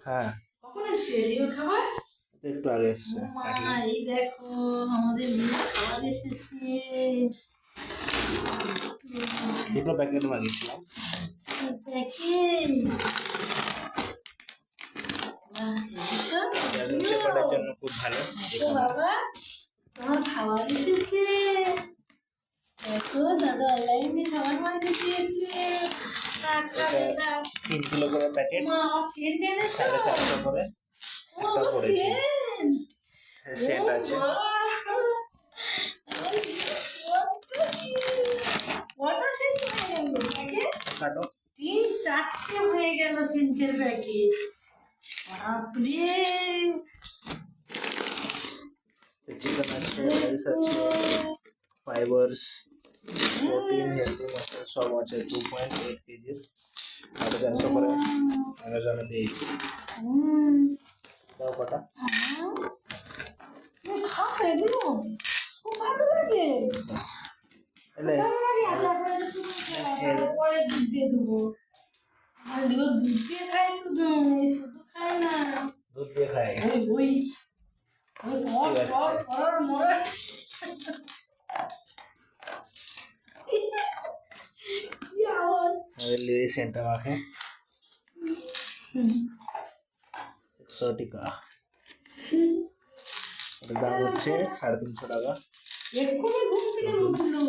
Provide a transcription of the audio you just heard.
হ্যাঁ কখন এসছে লিওর খাবার? একটু আগে এসছে এই দেখো আমাদের লিওর খাবার এসেছে। দুটো প্যাকেট মাগিয়েছিলাম। শেপার্ডের জন্য খুব ভালো। বাবা তোমার খাবার এসেছে। দেখো দাদা অনলাইনে খাবার বানিয়ে দিয়েছে। 3 কিলো করে প্যাকেট, মা সেন্ট এনেছো? 450 করে একটা পড়েছে। সেন্ট আছে। কটা সেন্ট হয়ে গেল প্যাকেট? কাটো। 3-4টে হয়ে গেল সেন্টের প্যাকেট। বাপরে চিকেন আছে, রাইস আছে, ফাইবার্স, প্রোটিন, হেলদি মাসেল সব আছে। 2.8 কেজি 450 করে অ্যামাজনে দিয়েছি। দাও কটা। খাবে এগুলো খুব ভালো লাগে। এলে পরে দুধ দিয়ে দেবো। আর লিও দুধ দিয়ে খায়, শুধু শুধু খায় না, দুধ দিয়ে খাই। ওই মরার লিওই সেন্টটা মাখে। 100 টাকা। ওটার দাম হচ্ছে 350 টাকা। এক্ষুনি ঘুম থেকে উঠলো।